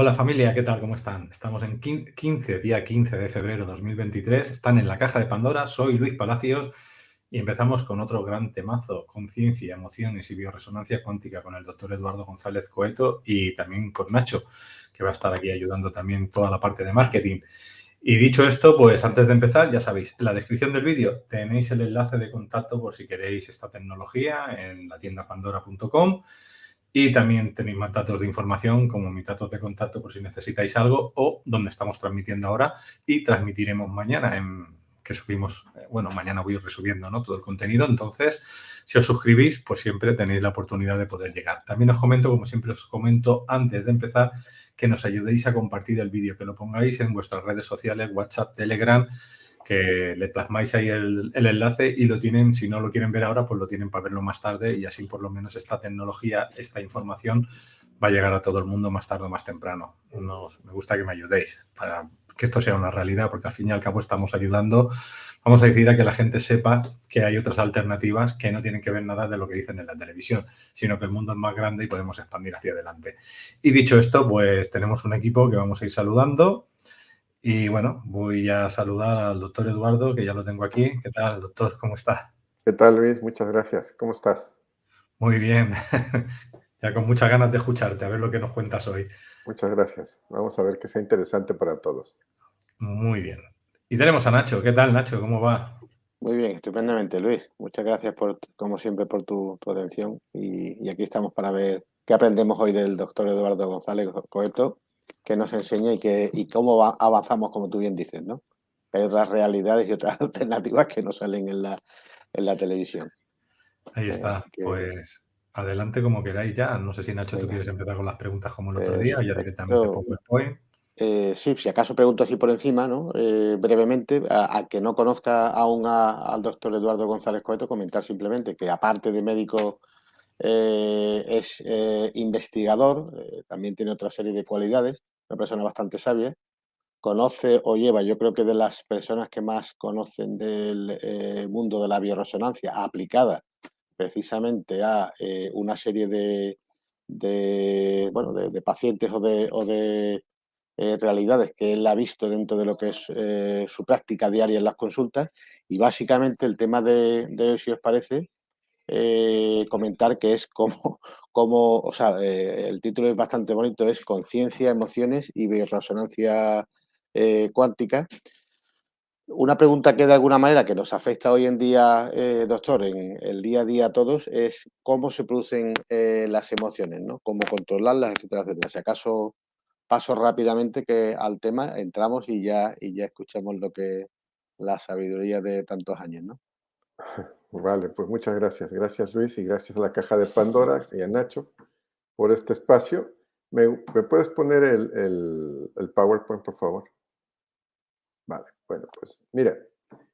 Hola familia, ¿qué tal? ¿Cómo están? Estamos en día 15 de febrero de 2023. Están en la caja de Pandora. Soy Luis Palacios y empezamos con otro gran temazo, conciencia, emociones y bioresonancia cuántica con el doctor Eduardo González Coeto y también con Nacho, que va a estar aquí ayudando también toda la parte de marketing. Y dicho esto, pues antes de empezar, ya sabéis, en la descripción del vídeo tenéis el enlace de contacto por si queréis esta tecnología en la tienda pandora.com. Y también tenéis más datos de información, como mis datos de contacto por si necesitáis algo, o donde estamos transmitiendo ahora y transmitiremos mañana, que subimos, bueno, mañana voy resubiendo, ¿no?, todo el contenido. Entonces, si os suscribís, pues siempre tenéis la oportunidad de poder llegar. También os comento, como siempre os comento antes de empezar, que nos ayudéis a compartir el vídeo, que lo pongáis en vuestras redes sociales, WhatsApp, Telegram, que le plasmáis ahí el enlace y lo tienen, si no lo quieren ver ahora, pues lo tienen para verlo más tarde y así por lo menos esta tecnología, esta información va a llegar a todo el mundo más tarde o más temprano. Me gusta que me ayudéis para que esto sea una realidad, porque al fin y al cabo estamos ayudando, vamos a decir, a que la gente sepa que hay otras alternativas que no tienen que ver nada de lo que dicen en la televisión, sino que el mundo es más grande y podemos expandir hacia adelante. Y dicho esto, pues tenemos un equipo que vamos a ir saludando. Y bueno, voy a saludar al doctor Eduardo, que ya lo tengo aquí. ¿Qué tal, doctor? ¿Cómo está? ¿Qué tal, Luis? Muchas gracias. ¿Cómo estás? Muy bien. Ya con muchas ganas de escucharte, a ver lo que nos cuentas hoy. Muchas gracias. Vamos a ver que sea interesante para todos. Muy bien. Y tenemos a Nacho. ¿Qué tal, Nacho? ¿Cómo va? Muy bien, estupendamente, Luis. Muchas gracias como siempre, por tu atención. Y aquí estamos para ver qué aprendemos hoy del doctor Eduardo González Coeto, que nos enseña y cómo avanzamos, como tú bien dices, ¿no? Que hay otras realidades y otras alternativas que no salen en la televisión. Ahí Así está. que, Pues adelante como queráis ya. No sé si, Nacho, tú venga, quieres empezar con las preguntas como el otro día o ya directamente perfecto. PowerPoint. Sí, si acaso pregunto así por encima, ¿no? Brevemente, a que no conozca aún al doctor Eduardo González Coeto, comentar simplemente que aparte de médico es investigador, también tiene otra serie de cualidades, una persona bastante sabia, conoce o lleva, yo creo que de las personas que más conocen del mundo de la bioresonancia aplicada precisamente a una serie de pacientes o de realidades que él ha visto dentro de lo que es su práctica diaria en las consultas. Y básicamente el tema de hoy, si os parece, comentar que es o sea, el título es bastante bonito, es Conciencia, Emociones y Bioresonancia Cuántica. Una pregunta que de alguna manera que nos afecta hoy en día, doctor, en el día a día a todos, es cómo se producen las emociones, ¿no? Cómo controlarlas, etcétera, etcétera. Si acaso paso rápidamente que al tema, entramos y ya escuchamos lo que la sabiduría de tantos años, ¿no? Vale, pues muchas gracias. Gracias, Luis, y gracias a la Caja de Pandora y a Nacho por este espacio. ¿Me puedes poner el PowerPoint, por favor? Vale, bueno, pues mira,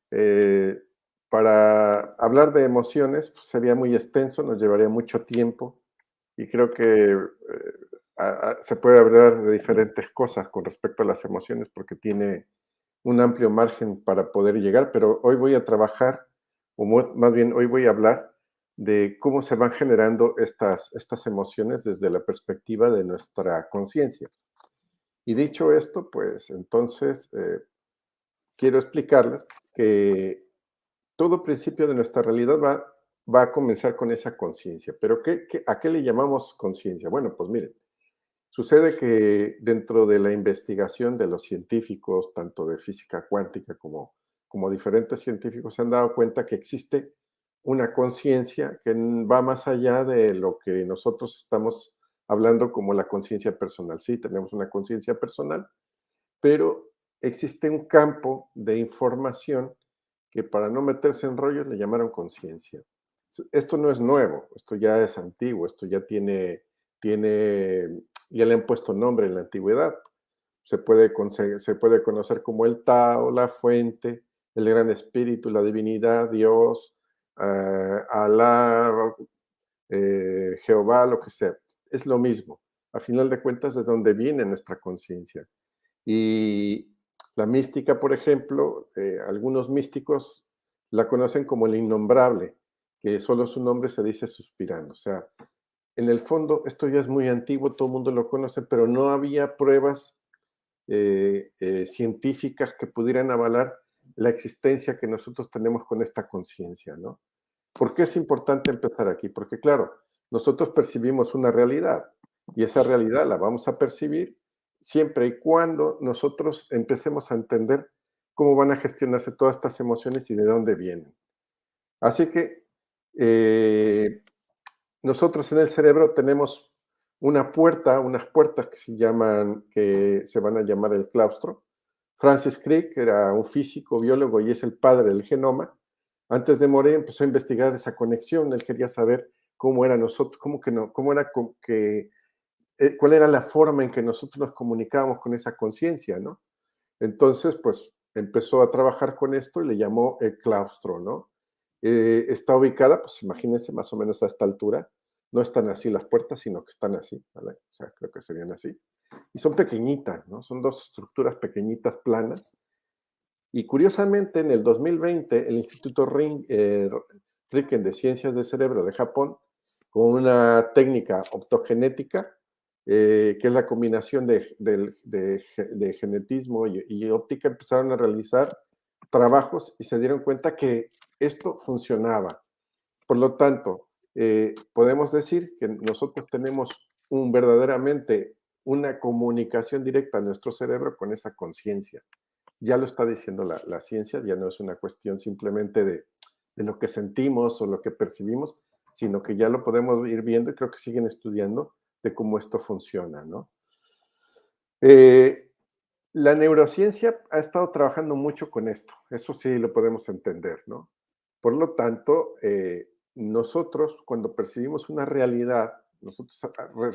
eh, para hablar de emociones pues, sería muy extenso, nos llevaría mucho tiempo y creo que se puede hablar de diferentes cosas con respecto a las emociones porque tiene un amplio margen para poder llegar, pero hoy voy a trabajar, más bien hoy voy a hablar de cómo se van generando estas emociones desde la perspectiva de nuestra conciencia. Y dicho esto, pues entonces quiero explicarles que todo principio de nuestra realidad va a comenzar con esa conciencia. Pero ¿a qué le llamamos conciencia? Bueno, pues miren, sucede que dentro de la investigación de los científicos, tanto de física cuántica como diferentes científicos, se han dado cuenta que existe una conciencia que va más allá de lo que nosotros estamos hablando como la conciencia personal. Sí, tenemos una conciencia personal, pero existe un campo de información que para no meterse en rollos le llamaron conciencia. Esto no es nuevo, esto ya es antiguo, esto ya ya le han puesto nombre en la antigüedad. Se puede conocer como el Tao, la fuente, el gran espíritu, la divinidad, Dios, Alá, Jehová, lo que sea. Es lo mismo. A final de cuentas, es donde viene nuestra conciencia. Y la mística, por ejemplo, algunos místicos la conocen como el innombrable, que solo su nombre se dice suspirando. O sea, en el fondo, esto ya es muy antiguo, todo el mundo lo conoce, pero no había pruebas científicas que pudieran avalar la existencia que nosotros tenemos con esta conciencia, ¿no? ¿Por qué es importante empezar aquí? Porque, claro, nosotros percibimos una realidad y esa realidad la vamos a percibir siempre y cuando nosotros empecemos a entender cómo van a gestionarse todas estas emociones y de dónde vienen. Así que nosotros en el cerebro tenemos unas puertas que se van a llamar el claustro. Francis Crick era un físico, biólogo y es el padre del genoma. Antes de morir empezó a investigar esa conexión. Él quería saber cómo era nosotros, cuál era la forma en que nosotros nos comunicábamos con esa conciencia, ¿no? Entonces, pues empezó a trabajar con esto y le llamó el claustro, ¿no? Está ubicada, pues imagínense, más o menos a esta altura. No están así las puertas, sino que están así, ¿vale? O sea, creo que serían así. Y son pequeñitas, ¿no? Son dos estructuras pequeñitas, planas. Y curiosamente, en el 2020, el Instituto Riken de Ciencias del Cerebro de Japón, con una técnica optogenética, que es la combinación de genetismo y óptica, empezaron a realizar trabajos y se dieron cuenta que esto funcionaba. Por lo tanto, podemos decir que nosotros tenemos verdaderamente una comunicación directa a nuestro cerebro con esa conciencia. Ya lo está diciendo la ciencia, ya no es una cuestión simplemente de lo que sentimos o lo que percibimos, sino que ya lo podemos ir viendo y creo que siguen estudiando de cómo esto funciona, ¿no? La neurociencia ha estado trabajando mucho con esto, eso sí lo podemos entender, ¿no? Por lo tanto, nosotros cuando percibimos una realidad, nosotros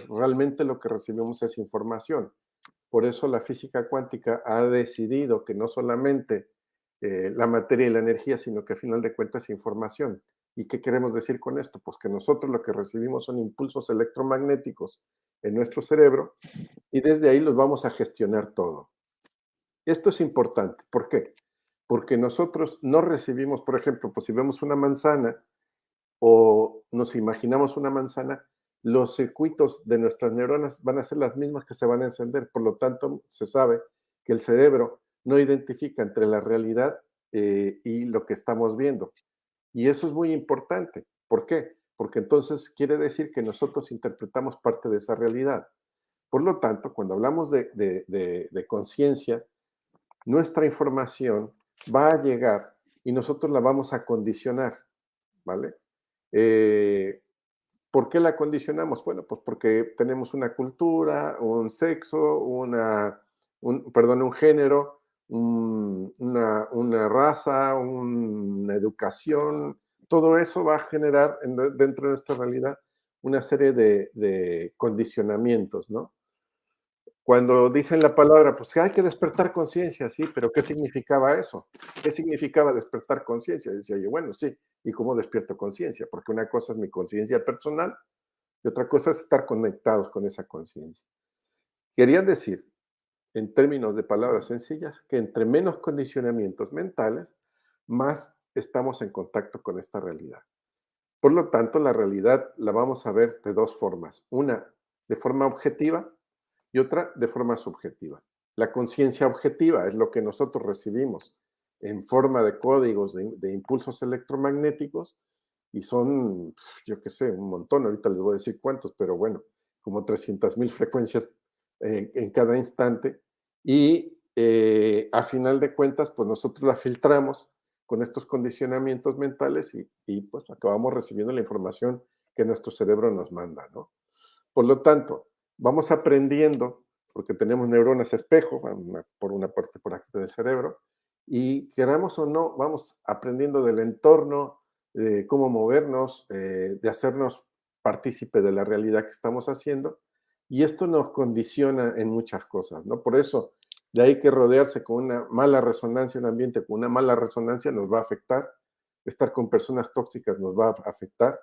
realmente lo que recibimos es información. Por eso la física cuántica ha decidido que no solamente la materia y la energía, sino que al final de cuentas es información. ¿Y qué queremos decir con esto? Pues que nosotros lo que recibimos son impulsos electromagnéticos en nuestro cerebro y desde ahí los vamos a gestionar todo. Esto es importante. ¿Por qué? Porque nosotros no recibimos, por ejemplo, pues si vemos una manzana o nos imaginamos una manzana, los circuitos de nuestras neuronas van a ser las mismas que se van a encender. Por lo tanto, se sabe que el cerebro no identifica entre la realidad y lo que estamos viendo. Y eso es muy importante. ¿Por qué? Porque entonces quiere decir que nosotros interpretamos parte de esa realidad. Por lo tanto, cuando hablamos de conciencia, nuestra información va a llegar y nosotros la vamos a condicionar, ¿vale? ¿Por qué la condicionamos? Bueno, pues porque tenemos una cultura, un sexo, un género, una raza, una educación. Todo eso va a generar dentro de nuestra realidad una serie de condicionamientos, ¿no? Cuando dicen la palabra, pues que hay que despertar conciencia, sí, pero ¿qué significaba eso? ¿Qué significaba despertar conciencia? Decía yo, bueno, sí, ¿y cómo despierto conciencia? Porque una cosa es mi conciencia personal y otra cosa es estar conectados con esa conciencia. Quería decir, en términos de palabras sencillas, que entre menos condicionamientos mentales, más estamos en contacto con esta realidad. Por lo tanto, la realidad la vamos a ver de dos formas. Una, de forma objetiva, y otra de forma subjetiva. La conciencia objetiva es lo que nosotros recibimos en forma de códigos de impulsos electromagnéticos y son, yo qué sé, un montón, ahorita les voy a decir cuántos, pero bueno, como 300,000 frecuencias en cada instante y a final de cuentas, pues nosotros la filtramos con estos condicionamientos mentales y pues acabamos recibiendo la información que nuestro cerebro nos manda, ¿no? Por lo tanto, vamos aprendiendo, porque tenemos neuronas espejo, por una parte por aquí del cerebro, y queramos o no, vamos aprendiendo del entorno, de cómo movernos, de hacernos partícipe de la realidad que estamos haciendo, y esto nos condiciona en muchas cosas, ¿no? Por eso, de ahí que rodearse con una mala resonancia, un ambiente con una mala resonancia nos va a afectar, estar con personas tóxicas nos va a afectar,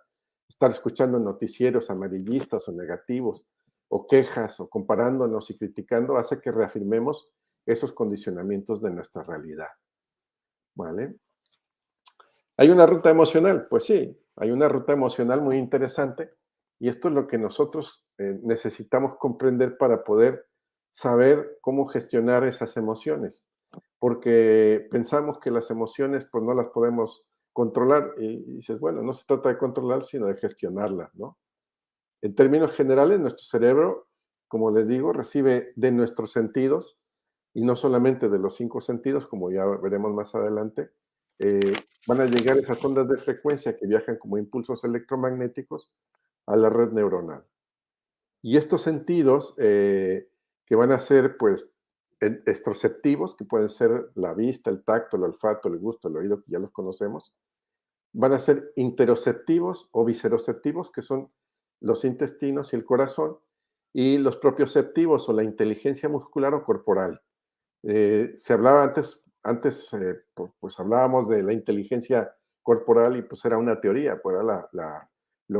estar escuchando noticieros amarillistas o negativos, o quejas, o comparándonos y criticando, hace que reafirmemos esos condicionamientos de nuestra realidad. ¿Vale? ¿Hay una ruta emocional? Pues sí, hay una ruta emocional muy interesante Y esto es lo que nosotros necesitamos comprender para poder saber cómo gestionar esas emociones. Porque pensamos que las emociones pues no las podemos controlar y dices, bueno, no se trata de controlar, sino de gestionarlas, ¿no? En términos generales, nuestro cerebro, como les digo, recibe de nuestros sentidos, y no solamente de los 5 sentidos, como ya veremos más adelante, eh, van a llegar esas ondas de frecuencia que viajan como impulsos electromagnéticos a la red neuronal. Y estos sentidos, que van a ser, pues, extroceptivos, que pueden ser la vista, el tacto, el olfato, el gusto, el oído, que ya los conocemos, van a ser interoceptivos o visceroceptivos, que son los intestinos y el corazón, y los propioceptivos o la inteligencia muscular o corporal. Se hablaba antes pues hablábamos de la inteligencia corporal y pues era una teoría, pues era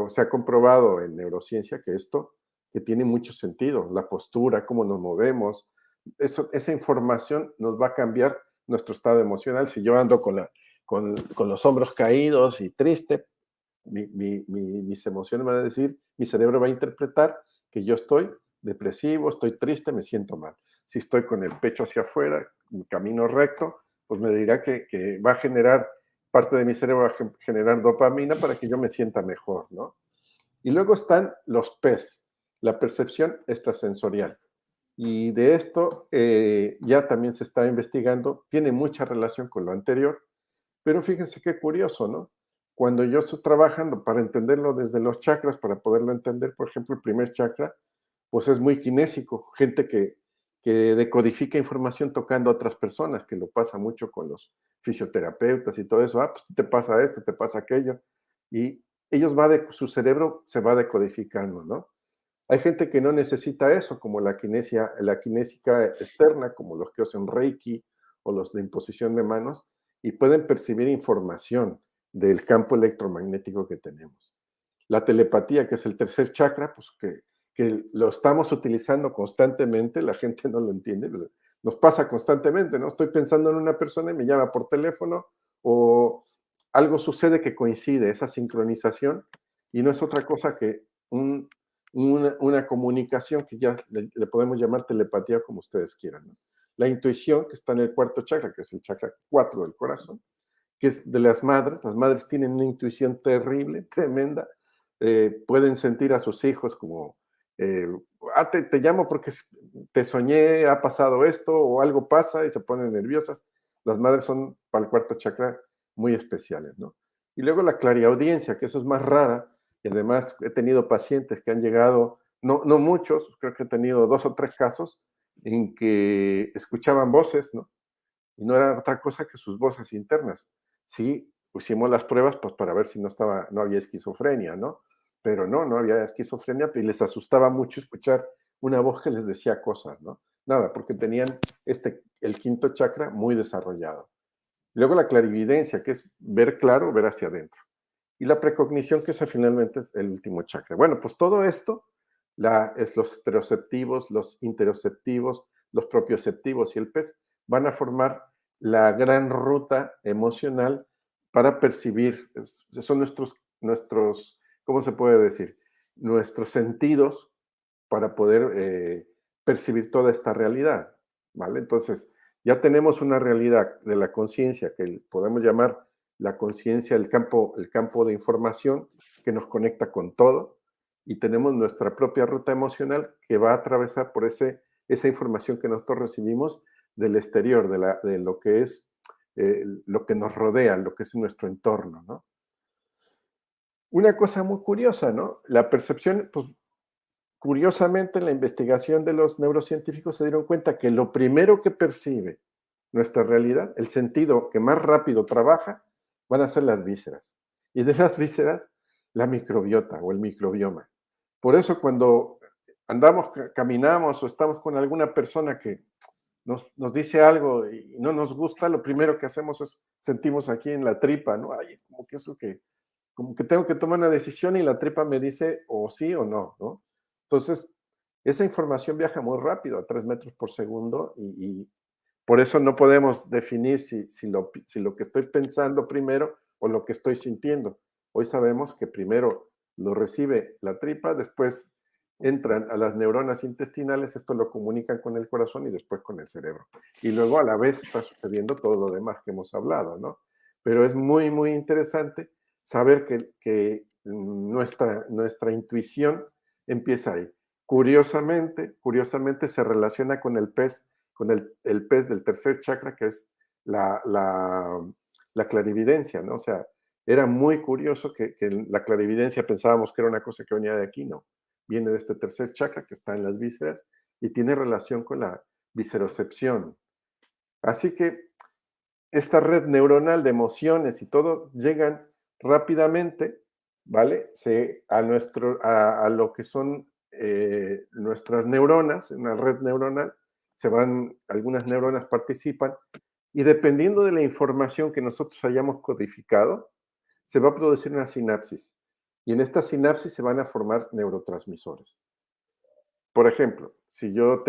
se ha comprobado en neurociencia que esto que tiene mucho sentido, la postura, cómo nos movemos, esa información nos va a cambiar nuestro estado emocional. Si yo ando con los hombros caídos y triste, mis emociones van a decir, mi cerebro va a interpretar que yo estoy depresivo, estoy triste, me siento mal. Si estoy con el pecho hacia afuera, mi camino recto, pues me dirá que va a generar, parte de mi cerebro va a generar dopamina para que yo me sienta mejor, ¿no? Y luego están los PES, la percepción extrasensorial. Y de esto ya también se está investigando, tiene mucha relación con lo anterior, pero fíjense qué curioso, ¿no? Cuando yo estoy trabajando para entenderlo desde los chakras, para poderlo entender, por ejemplo, el primer chakra, pues es muy kinésico, gente que decodifica información tocando a otras personas, que lo pasa mucho con los fisioterapeutas y todo eso, pues te pasa esto, te pasa aquello, y su cerebro se va decodificando, ¿no? Hay gente que no necesita eso, como la kinésica externa, como los que hacen Reiki o los de imposición de manos, y pueden percibir información del campo electromagnético que tenemos. La telepatía, que es el tercer chakra, pues que lo estamos utilizando constantemente, la gente no lo entiende, pero nos pasa constantemente, ¿no? Estoy pensando en una persona y me llama por teléfono o algo sucede que coincide, esa sincronización, y no es otra cosa que una comunicación que ya le podemos llamar telepatía como ustedes quieran, ¿no? La intuición, que está en el cuarto chakra, que es el chakra 4 del corazón, que es de las madres tienen una intuición terrible, tremenda, pueden sentir a sus hijos como, eh, te llamo porque te soñé, ha pasado esto o algo pasa y se ponen nerviosas. Las madres son para el cuarto chakra muy especiales, ¿no? Y luego la clariaudiencia, que eso es más rara, y además he tenido pacientes que han llegado, no muchos, creo que he tenido 2 o 3 casos en que escuchaban voces, ¿no? Y no era otra cosa que sus voces internas. Sí, pusimos las pruebas pues para ver si no había esquizofrenia, ¿no? Pero no había esquizofrenia y les asustaba mucho escuchar una voz que les decía cosas, ¿no? Nada, porque tenían el quinto chakra muy desarrollado. Luego la clarividencia, que es ver claro, ver hacia adentro. Y la precognición, que es finalmente el último chakra. Bueno, pues todo esto es los estereoceptivos, los interoceptivos, los propioceptivos y el PES van a formar la gran ruta emocional para percibir, son ¿cómo se puede decir? Nuestros sentidos para poder percibir toda esta realidad, ¿vale? Entonces, ya tenemos una realidad de la conciencia que podemos llamar la conciencia, el campo de información que nos conecta con todo, y tenemos nuestra propia ruta emocional que va a atravesar por esa información que nosotros recibimos del exterior, de lo que es lo que nos rodea, lo que es nuestro entorno, ¿no? Una cosa muy curiosa, ¿no? La percepción, pues curiosamente, en la investigación de los neurocientíficos se dieron cuenta que lo primero que percibe nuestra realidad, el sentido que más rápido trabaja, van a ser las vísceras. Y de las vísceras, la microbiota o el microbioma. Por eso cuando caminamos o estamos con alguna persona que nos dice algo y no nos gusta, lo primero que hacemos es sentimos aquí en la tripa, ¿no? Ay, como que tengo que tomar una decisión y la tripa me dice o sí o no, ¿no? Entonces, esa información viaja muy rápido, a 3 metros por segundo, y por eso no podemos definir si lo que estoy pensando primero o lo que estoy sintiendo. Hoy sabemos que primero lo recibe la tripa, después entran a las neuronas intestinales, esto lo comunican con el corazón y después con el cerebro. Y luego a la vez está sucediendo todo lo demás que hemos hablado, ¿no? Pero es muy, muy interesante saber que nuestra intuición empieza ahí. Curiosamente se relaciona con el pez del tercer chakra, que es la clarividencia, ¿no? O sea, era muy curioso que la clarividencia pensábamos que era una cosa que venía de aquí, ¿no? Viene de este tercer chakra que está en las vísceras y tiene relación con la viscerocepción. Así que esta red neuronal de emociones y todo llegan rápidamente, ¿vale? A lo que son nuestras neuronas, una red neuronal, algunas neuronas participan y dependiendo de la información que nosotros hayamos codificado, se va a producir una sinapsis. Y en esta sinapsis se van a formar neurotransmisores. Por ejemplo, si yo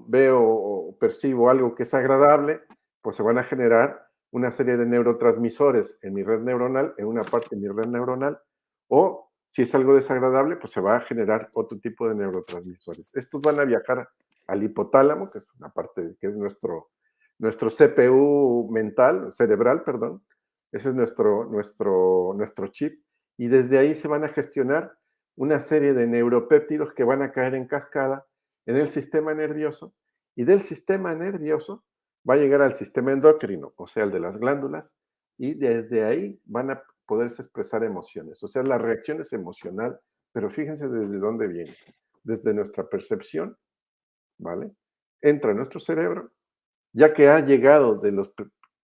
veo o percibo algo que es agradable, pues se van a generar una serie de neurotransmisores en mi red neuronal, en una parte de mi red neuronal, o si es algo desagradable, pues se va a generar otro tipo de neurotransmisores. Estos van a viajar al hipotálamo, que es una parte que es nuestro CPU cerebral, perdón. Ese es nuestro chip. Y desde ahí se van a gestionar una serie de neuropéptidos que van a caer en cascada en el sistema nervioso. Y del sistema nervioso va a llegar al sistema endocrino, o sea, el de las glándulas, y desde ahí van a poderse expresar emociones. O sea, la reacción es emocional, pero fíjense desde dónde viene. Desde nuestra percepción, ¿vale? Entra en nuestro cerebro, ya que ha llegado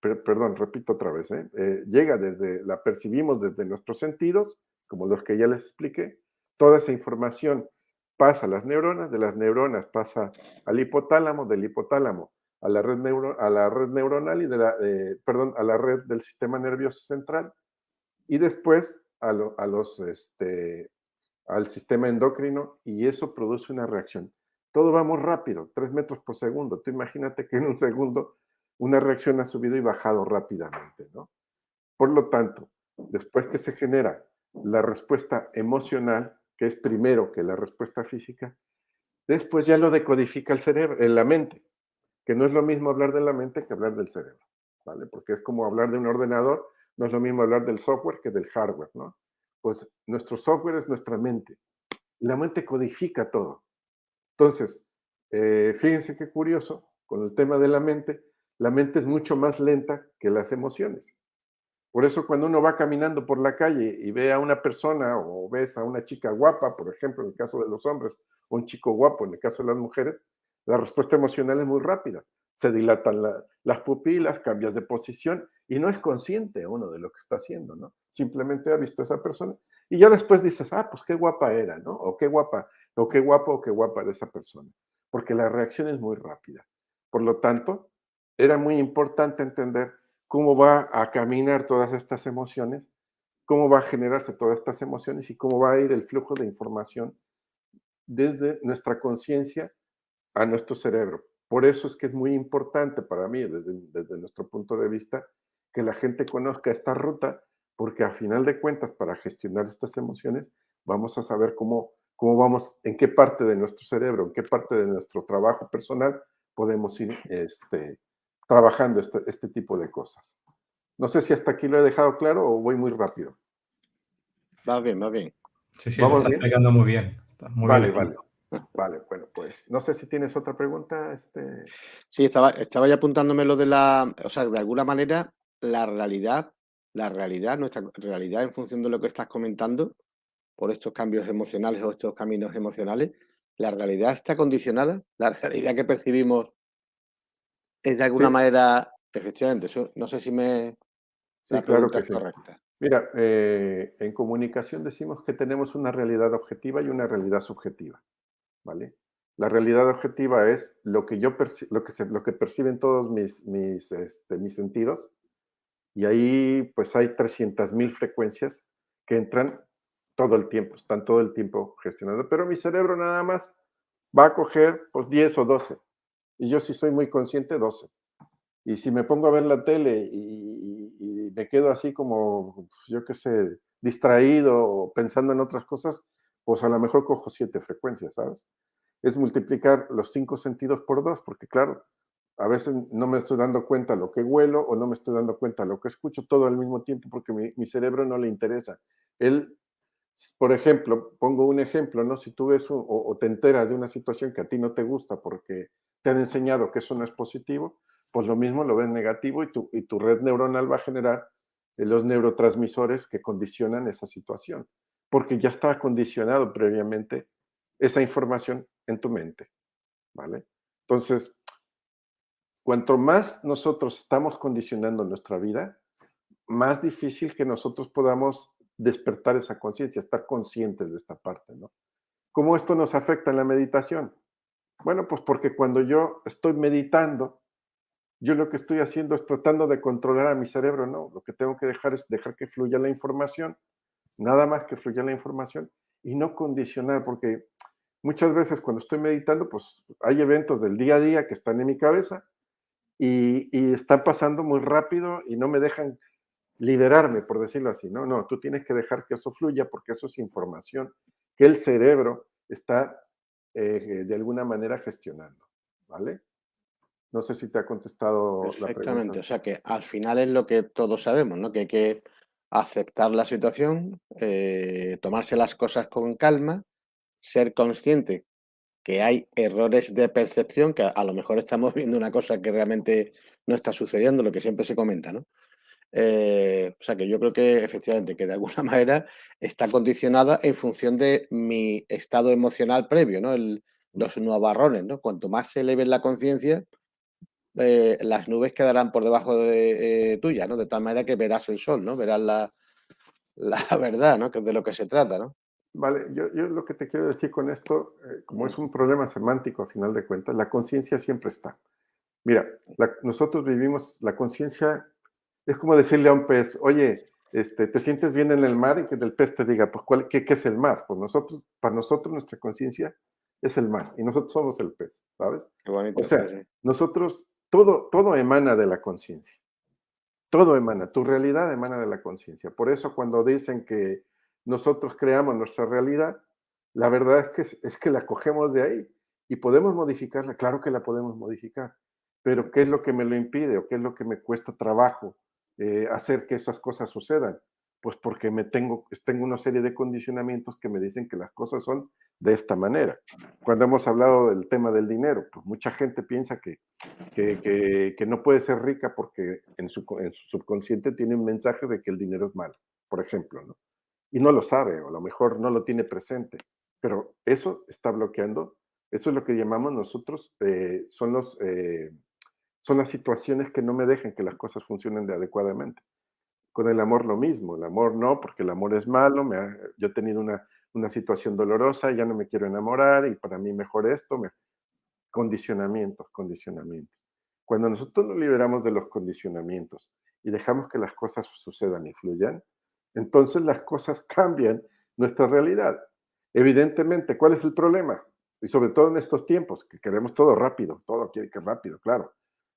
perdón, repito otra vez, la percibimos desde nuestros sentidos, como los que ya les expliqué, toda esa información pasa a las neuronas, de las neuronas pasa al hipotálamo, del hipotálamo a la red neuronal y a la red del sistema nervioso central y después al sistema endocrino y eso produce una reacción. Todo va muy rápido, 3 metros por segundo. Tú imagínate que en un segundo una reacción ha subido y bajado rápidamente, ¿no? Por lo tanto, después que se genera la respuesta emocional, que es primero que la respuesta física, después ya lo decodifica el cerebro, en la mente, que no es lo mismo hablar de la mente que hablar del cerebro, ¿vale? Porque es como hablar de un ordenador, no es lo mismo hablar del software que del hardware, ¿no? Pues nuestro software es nuestra mente. La mente codifica todo. Entonces, fíjense qué curioso, con el tema de la mente es mucho más lenta que las emociones. Por eso cuando uno va caminando por la calle y ve a una persona o ves a una chica guapa, por ejemplo, en el caso de los hombres, o un chico guapo, en el caso de las mujeres, la respuesta emocional es muy rápida. Se dilatan las pupilas, cambias de posición y no es consciente uno de lo que está haciendo, ¿no? Simplemente ha visto a esa persona y ya después dices, pues qué guapa era, ¿no? O qué guapa, o qué guapo o qué guapa era esa persona. Porque la reacción es muy rápida. Por lo tanto, era muy importante entender cómo va a caminar todas estas emociones, cómo va a generarse todas estas emociones y cómo va a ir el flujo de información desde nuestra conciencia a nuestro cerebro. Por eso es que es muy importante para mí, desde nuestro punto de vista, que la gente conozca esta ruta, porque a final de cuentas, para gestionar estas emociones, vamos a saber cómo vamos, en qué parte de nuestro cerebro, en qué parte de nuestro trabajo personal podemos ir trabajando este tipo de cosas. No sé si hasta aquí lo he dejado claro o voy muy rápido. Va bien, va bien. Sí, lo está explicando muy bien. Está muy bien. Vale, bueno, pues no sé si tienes otra pregunta. Sí, estaba ya apuntándome lo de o sea, de alguna manera, nuestra realidad en función de lo que estás comentando, por estos cambios emocionales o estos caminos emocionales, la realidad está condicionada, la realidad que percibimos es de alguna manera, efectivamente, eso, no sé si la pregunta es correcta. Mira, en comunicación decimos que tenemos una realidad objetiva y una realidad subjetiva, ¿vale? La realidad objetiva es lo que lo que perciben todos mis sentidos y ahí pues hay 300.000 frecuencias que entran todo el tiempo, están todo el tiempo gestionando, pero mi cerebro nada más va a coger pues 10 o 12 y yo sí soy muy consciente 12. Y si me pongo a ver la tele y me quedo así como, yo qué sé, distraído o pensando en otras cosas, pues a lo mejor cojo 7 frecuencias, ¿sabes? Es multiplicar los 5 sentidos por 2, porque claro, a veces no me estoy dando cuenta lo que huelo o no me estoy dando cuenta lo que escucho todo al mismo tiempo porque mi cerebro no le interesa. Él, por ejemplo, pongo un ejemplo, ¿no? Si tú ves o te enteras de una situación que a ti no te gusta porque te han enseñado que eso no es positivo, pues lo mismo lo ves negativo y tu red neuronal va a generar los neurotransmisores que condicionan esa situación, porque ya está condicionado previamente esa información en tu mente, ¿vale? Entonces, cuanto más nosotros estamos condicionando nuestra vida, más difícil que nosotros podamos despertar esa conciencia, estar conscientes de esta parte, ¿no? ¿Cómo esto nos afecta en la meditación? Bueno, pues porque cuando yo estoy meditando, yo lo que estoy haciendo es tratando de controlar a mi cerebro, ¿no? Lo que tengo que dejar es dejar que fluya la información, nada más que fluya la información y no condicionar, porque muchas veces cuando estoy meditando, pues hay eventos del día a día que están en mi cabeza y están pasando muy rápido y no me dejan liberarme, por decirlo así, ¿no? No, tú tienes que dejar que eso fluya porque eso es información que el cerebro está de alguna manera gestionando, ¿vale? No sé si te ha contestado la pregunta. Perfectamente. O sea que al final es lo que todos sabemos, ¿no? Que hay que aceptar la situación, tomarse las cosas con calma, ser consciente que hay errores de percepción, que a lo mejor estamos viendo una cosa que realmente no está sucediendo, lo que siempre se comenta, ¿no? O sea que yo creo que efectivamente que de alguna manera está condicionada en función de mi estado emocional previo, ¿no? Los nubarrones, ¿no? Cuanto más se eleve la conciencia, las nubes quedarán por debajo de tuya, ¿no? De tal manera que verás el sol, ¿no? Verás la verdad, ¿no? Que es de lo que se trata, ¿no? Vale, yo lo que te quiero decir con esto, como Ujú. es un problema semántico a final de cuentas, la conciencia siempre está. Mira, nosotros vivimos, la conciencia es como decirle a un pez, oye, ¿te sientes bien en el mar? Y que el pez te diga, pues, ¿qué es el mar? Pues nosotros, para nosotros, nuestra conciencia es el mar y nosotros somos el pez, ¿sabes? Qué O bonito, sí, sea, sí. nosotros, todo emana de la conciencia, todo emana, tu realidad emana de la conciencia. Por eso cuando dicen que nosotros creamos nuestra realidad, la verdad es que la cogemos de ahí y podemos modificarla, claro que la podemos modificar, pero ¿qué es lo que me lo impide o qué es lo que me cuesta trabajo hacer que esas cosas sucedan? Pues porque tengo una serie de condicionamientos que me dicen que las cosas son de esta manera. Cuando hemos hablado del tema del dinero, pues mucha gente piensa que no puede ser rica porque en su subconsciente tiene un mensaje de que el dinero es malo, por ejemplo, ¿no? Y no lo sabe, o a lo mejor no lo tiene presente, pero eso está bloqueando, eso es lo que llamamos nosotros, son las situaciones que no me dejan que las cosas funcionen de adecuadamente. Con el amor lo mismo, el amor no, porque el amor es malo, yo he tenido una situación dolorosa, ya no me quiero enamorar y para mí mejor esto, condicionamientos, condicionamientos. Cuando nosotros nos liberamos de los condicionamientos y dejamos que las cosas sucedan y fluyan, entonces las cosas cambian nuestra realidad. Evidentemente, ¿cuál es el problema? Y sobre todo en estos tiempos, que queremos todo rápido, todo quiere que rápido, claro.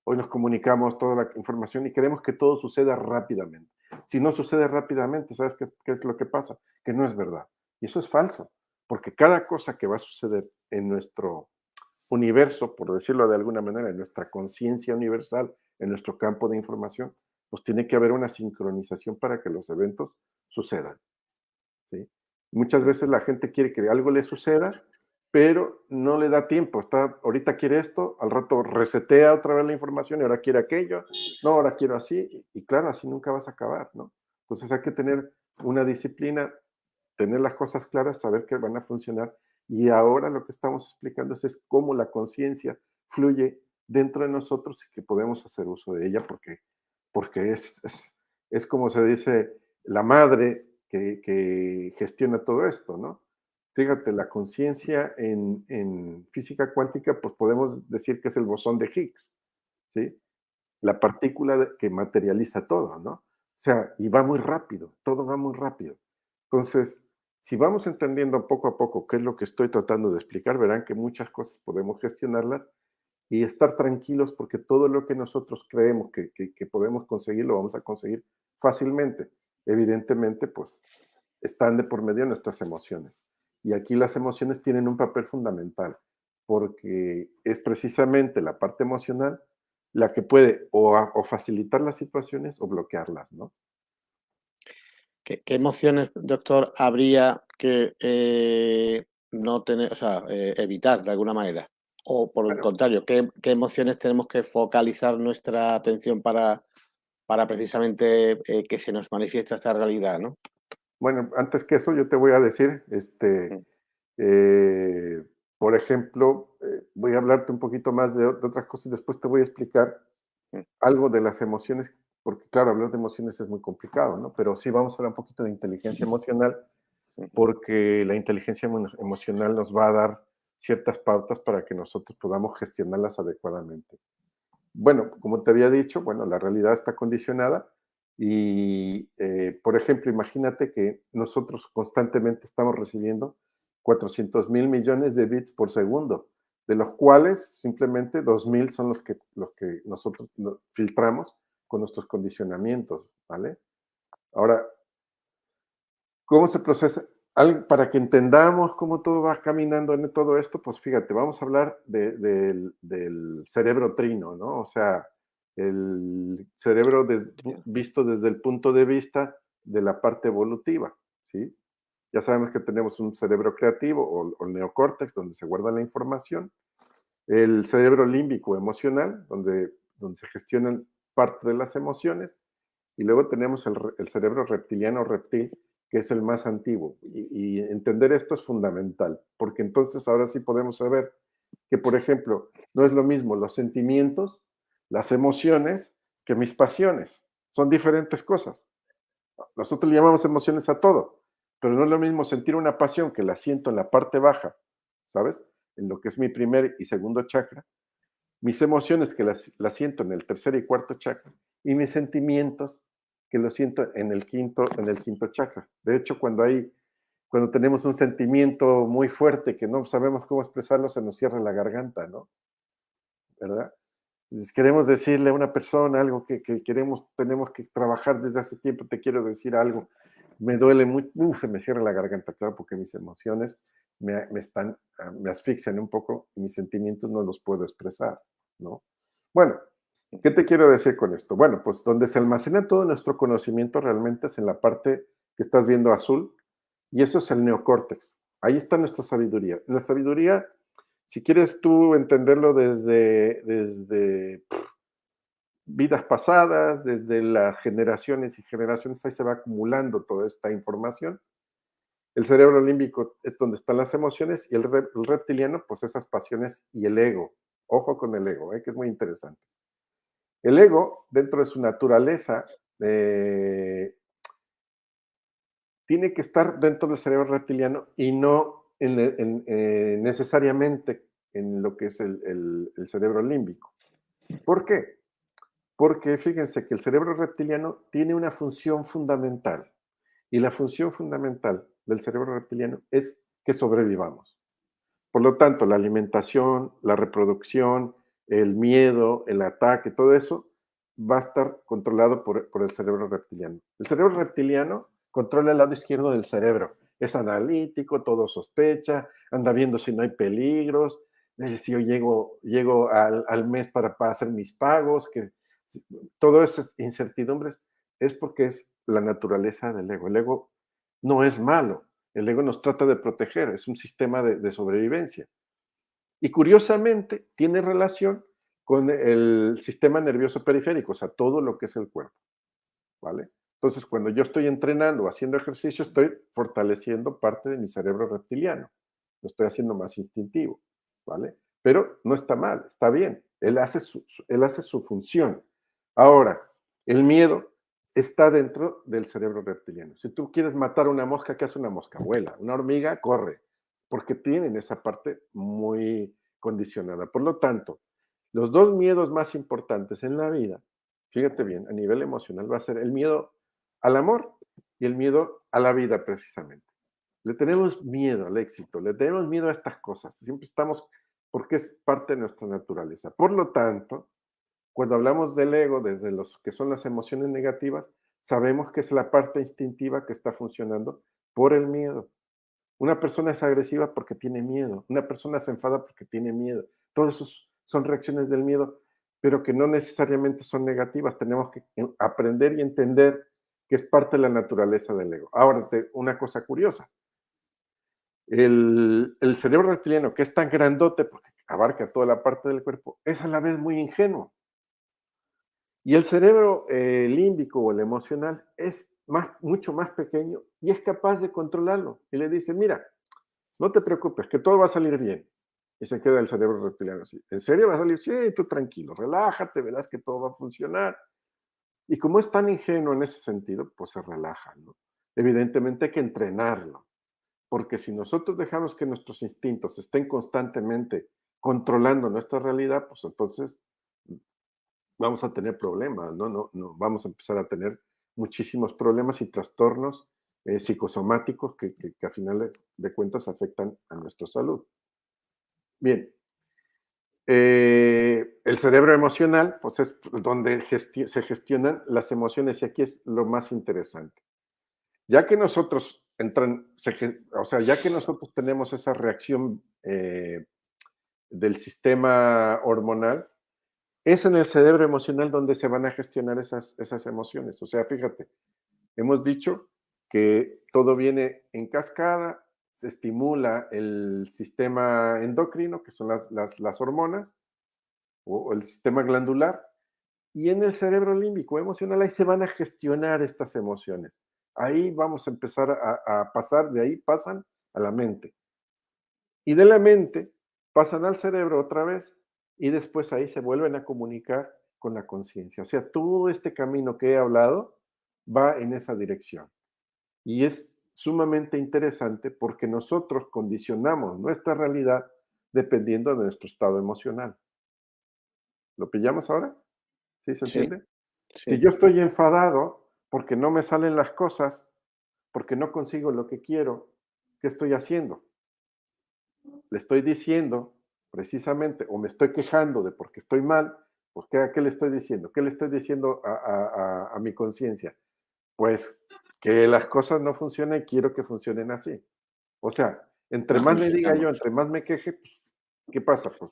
Hoy nos comunicamos toda la información y queremos que todo suceda rápidamente. Si no sucede rápidamente, ¿sabes qué es lo que pasa? Que no es verdad. Y eso es falso, porque cada cosa que va a suceder en nuestro universo, por decirlo de alguna manera, en nuestra conciencia universal, en nuestro campo de información, pues tiene que haber una sincronización para que los eventos sucedan. ¿Sí? Muchas veces la gente quiere que algo le suceda, pero no le da tiempo. Ahorita quiere esto, al rato resetea otra vez la información y ahora quiere aquello, no, ahora quiero así, y claro, así nunca vas a acabar, ¿no? Entonces hay que tener una disciplina, tener las cosas claras, saber que van a funcionar. Y ahora lo que estamos explicando es cómo la conciencia fluye dentro de nosotros y que podemos hacer uso de ella porque es como se dice, la madre que gestiona todo esto, ¿no? Fíjate, la conciencia en física cuántica, pues podemos decir que es el bosón de Higgs, ¿sí? La partícula que materializa todo, ¿no? O sea, y va muy rápido, todo va muy rápido. Entonces, si vamos entendiendo poco a poco qué es lo que estoy tratando de explicar, verán que muchas cosas podemos gestionarlas y estar tranquilos porque todo lo que nosotros creemos que podemos conseguir, lo vamos a conseguir fácilmente. Evidentemente, pues están de por medio nuestras emociones. Y aquí las emociones tienen un papel fundamental, porque es precisamente la parte emocional la que puede o facilitar las situaciones o bloquearlas, ¿no? ¿Qué emociones, doctor, habría que no tener, o sea, evitar de alguna manera? O por el Bueno, contrario, ¿qué emociones tenemos que focalizar nuestra atención para precisamente que se nos manifieste esta realidad, ¿no? bueno, antes que eso yo te voy a decir, Mm, eh, por ejemplo, voy a hablarte un poquito más de otras cosas, después te voy a explicar mm, algo de las emociones, porque claro, hablar de emociones es muy complicado, ¿no? Pero sí vamos a hablar un poquito de inteligencia emocional, mm. porque la inteligencia emocional nos va a dar ciertas pautas para que nosotros podamos gestionarlas adecuadamente. Bueno, como te había dicho, bueno, la realidad está condicionada y, por ejemplo, imagínate que nosotros constantemente estamos recibiendo 400.000 millones de bits por segundo, de los cuales simplemente 2.000 son los que nosotros filtramos con nuestros condicionamientos, ¿vale? Ahora, ¿cómo se procesa? Para que entendamos cómo todo va caminando en todo esto, pues fíjate, vamos a hablar del cerebro trino, ¿no? O sea, el cerebro visto desde el punto de vista de la parte evolutiva, ¿sí? Ya sabemos que tenemos un cerebro creativo o el neocórtex, donde se guarda la información, el cerebro límbico emocional, donde se gestionan parte de las emociones, y luego tenemos el cerebro reptiliano reptil, que es el más antiguo. Y entender esto es fundamental, porque entonces ahora sí podemos saber que, por ejemplo, no es lo mismo los sentimientos, las emociones, que mis pasiones. Son diferentes cosas. Nosotros le llamamos emociones a todo, pero no es lo mismo sentir una pasión que la siento en la parte baja, ¿sabes? En lo que es mi primer y segundo chakra, mis emociones que las siento en el tercer y cuarto chakra, y mis sentimientos que los siento en el quinto chakra. De hecho, cuando tenemos un sentimiento muy fuerte que no sabemos cómo expresarlo, se nos cierra la garganta, ¿no? ¿Verdad? Queremos decirle a una persona algo que tenemos que trabajar desde hace tiempo, te quiero decir algo, me duele mucho, se me cierra la garganta, claro, porque mis emociones me asfixian un poco y mis sentimientos no los puedo expresar, ¿no? Bueno, ¿qué te quiero decir con esto? Bueno, pues donde se almacena todo nuestro conocimiento realmente es en la parte que estás viendo azul, y eso es el neocórtex. Ahí está nuestra sabiduría. La sabiduría, si quieres tú entenderlo desde vidas pasadas, desde las generaciones y generaciones, ahí se va acumulando toda esta información. El cerebro límbico es donde están las emociones y el reptiliano, pues esas pasiones y el ego. Ojo con el ego, que es muy interesante. El ego, dentro de su naturaleza, tiene que estar dentro del cerebro reptiliano y no necesariamente en lo que es el cerebro límbico. ¿Por qué? Porque fíjense que el cerebro reptiliano tiene una función fundamental, y la función fundamental del cerebro reptiliano es que sobrevivamos. Por lo tanto, la alimentación, la reproducción, el miedo, el ataque, todo eso va a estar controlado por el cerebro reptiliano. El cerebro reptiliano controla el lado izquierdo del cerebro. Es analítico, todo sospecha, anda viendo si no hay peligros, si yo llego al mes para hacer mis pagos, que todas esas incertidumbres es porque es la naturaleza del ego. El ego no es malo, el ego nos trata de proteger, es un sistema de sobrevivencia. Y curiosamente tiene relación con el sistema nervioso periférico, o sea, todo lo que es el cuerpo, ¿vale? Entonces, cuando yo estoy entrenando o haciendo ejercicio, estoy fortaleciendo parte de mi cerebro reptiliano, lo estoy haciendo más instintivo, ¿vale? Pero no está mal, está bien, él hace su función. Ahora, el miedo está dentro del cerebro reptiliano. Si tú quieres matar a una mosca, ¿qué hace una mosca? Vuela. Una hormiga corre, porque tienen esa parte muy condicionada. Por lo tanto, los dos miedos más importantes en la vida, fíjate bien, a nivel emocional, va a ser el miedo al amor y el miedo a la vida, precisamente. Le tenemos miedo al éxito, le tenemos miedo a estas cosas. Siempre estamos, porque es parte de nuestra naturaleza. Por lo tanto, cuando hablamos del ego, desde los que son las emociones negativas, sabemos que es la parte instintiva que está funcionando por el miedo. Una persona es agresiva porque tiene miedo. Una persona se enfada porque tiene miedo. Todos esos son reacciones del miedo, pero que no necesariamente son negativas. Tenemos que aprender y entender que es parte de la naturaleza del ego. Ahora, una cosa curiosa. El cerebro reptiliano, que es tan grandote porque abarca toda la parte del cuerpo, es a la vez muy ingenuo. Y el cerebro límbico o el emocional es mucho más pequeño y es capaz de controlarlo. Y le dice, mira, no te preocupes, que todo va a salir bien. Y se queda el cerebro reptiliano así. ¿En serio va a salir? Sí, tú tranquilo, relájate, verás que todo va a funcionar. Y como es tan ingenuo en ese sentido, pues se relaja, ¿no? Evidentemente hay que entrenarlo, porque si nosotros dejamos que nuestros instintos estén constantemente controlando nuestra realidad, pues entonces vamos a tener problemas, ¿no? Vamos a empezar a tener muchísimos problemas y trastornos psicosomáticos que a final de cuentas afectan a nuestra salud. Bien, el cerebro emocional, pues es donde se gestionan las emociones y aquí es lo más interesante. Ya que nosotros ya que nosotros tenemos esa reacción del sistema hormonal, es en el cerebro emocional donde se van a gestionar esas emociones. O sea, fíjate, hemos dicho que todo viene en cascada, se estimula el sistema endocrino, que son las hormonas, o el sistema glandular, y en el cerebro límbico emocional ahí se van a gestionar estas emociones. Ahí vamos a empezar a pasar, de ahí pasan a la mente. Y de la mente pasan al cerebro otra vez y después ahí se vuelven a comunicar con la conciencia. O sea, todo este camino que he hablado va en esa dirección. Y es sumamente interesante porque nosotros condicionamos nuestra realidad dependiendo de nuestro estado emocional. ¿Lo pillamos ahora? ¿Sí se Sí, entiende? Si sí. yo estoy enfadado porque no me salen las cosas, porque no consigo lo que quiero, ¿qué estoy haciendo? Le estoy diciendo precisamente, o me estoy quejando de porque estoy mal, pues ¿qué le estoy diciendo? ¿Qué le estoy diciendo a mi conciencia? Pues que las cosas no funcionan y quiero que funcionen así. O sea, entre más le diga yo, Magnificamos. entre más me queje, pues, ¿qué pasa? Pues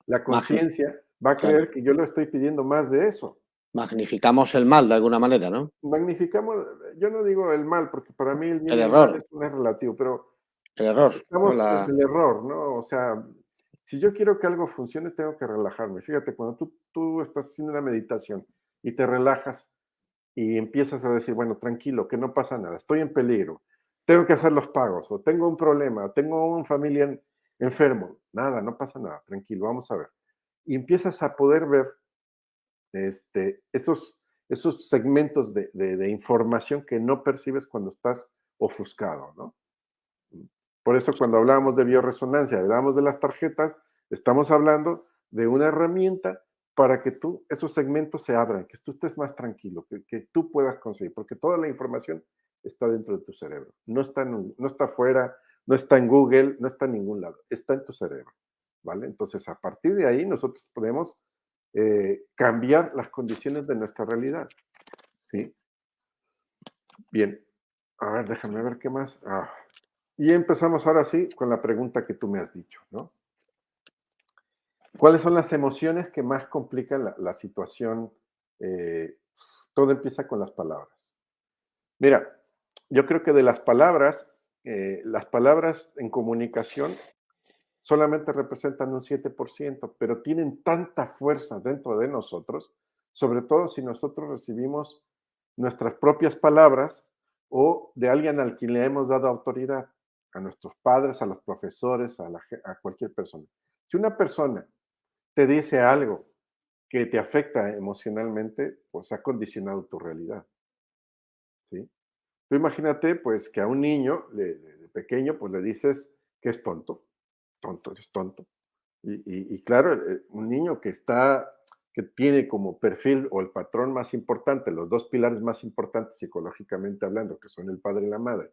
la Magni- conciencia va a claro, creer que yo le estoy pidiendo más de eso. magnificamos el mal de alguna manera, ¿no? Magnificamos, yo no digo el mal, porque para mí el bien El y el mal error, es relativo, pero el error, ¿no? es el error, ¿no? O sea, si yo quiero que algo funcione, tengo que relajarme. Fíjate, cuando tú estás haciendo una meditación y te relajas y empiezas a decir, bueno, tranquilo, que no pasa nada, estoy en peligro, tengo que hacer los pagos, o tengo un problema, o tengo un familiar enfermo, nada, no pasa nada, tranquilo, vamos a ver. Y empiezas a poder ver esos segmentos de información que no percibes cuando estás ofuscado, ¿no? Por eso cuando hablábamos de bioresonancia, hablábamos de las tarjetas, estamos hablando de una herramienta para que esos segmentos se abran, que tú estés más tranquilo, que tú puedas conseguir, porque toda la información está dentro de tu cerebro, no está afuera, no está en Google, no está en ningún lado, está en tu cerebro, ¿vale? Entonces, a partir de ahí nosotros podemos cambiar las condiciones de nuestra realidad, ¿sí? Bien, a ver, déjame ver qué más. Y empezamos ahora sí con la pregunta que tú me has dicho, ¿no? ¿Cuáles son las emociones que más complican la situación? Eh, Todo empieza con las palabras. Mira, yo creo que de las palabras en comunicación solamente representan un 7%, pero tienen tanta fuerza dentro de nosotros, sobre todo si nosotros recibimos nuestras propias palabras o de alguien al quien le hemos dado autoridad, a nuestros padres, a los profesores, a cualquier persona. Si una persona te dice algo que te afecta emocionalmente, pues ha condicionado tu realidad, ¿sí? Tú imagínate, pues, que a un niño de pequeño, pues, le dices que es tonto, tonto, eres tonto. Y claro, un niño que tiene como perfil o el patrón más importante, los dos pilares más importantes psicológicamente hablando, que son el padre y la madre,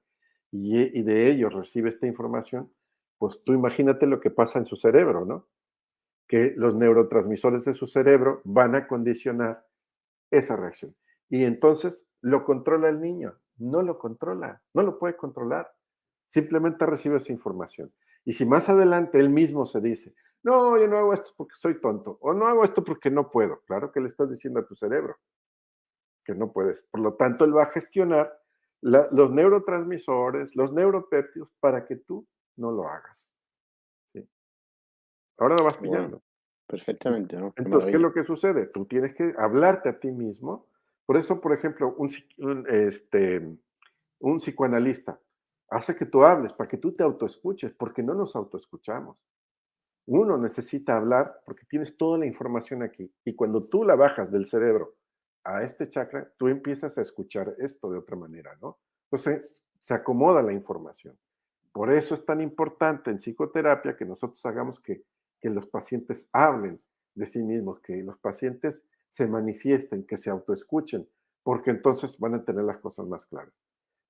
y de ellos recibe esta información, pues tú imagínate lo que pasa en su cerebro, ¿no? Que los neurotransmisores de su cerebro van a condicionar esa reacción. Y entonces lo controla el niño. no lo controla, no lo puede controlar. Simplemente recibe esa información. Y si más adelante él mismo se dice, no, yo no hago esto porque soy tonto, o no hago esto porque no puedo, claro que le estás diciendo a tu cerebro que no puedes. Por lo tanto, él va a gestionar los neurotransmisores, los neuropéptidos, para que tú no lo hagas. ¿Sí? Ahora lo vas Bueno, pillando. perfectamente, ¿no? Qué Entonces, ¿qué es maravilla. lo que sucede? Tú tienes que hablarte a ti mismo. Por eso, por ejemplo, un psicoanalista hace que tú hables para que tú te autoescuches, porque no nos autoescuchamos. Uno necesita hablar porque tienes toda la información aquí. Y cuando tú la bajas del cerebro a este chakra, tú empiezas a escuchar esto de otra manera, ¿no? Entonces, se acomoda la información. Por eso es tan importante en psicoterapia que nosotros hagamos que los pacientes hablen de sí mismos, que los pacientes se manifiesten, que se autoescuchen, porque entonces van a tener las cosas más claras.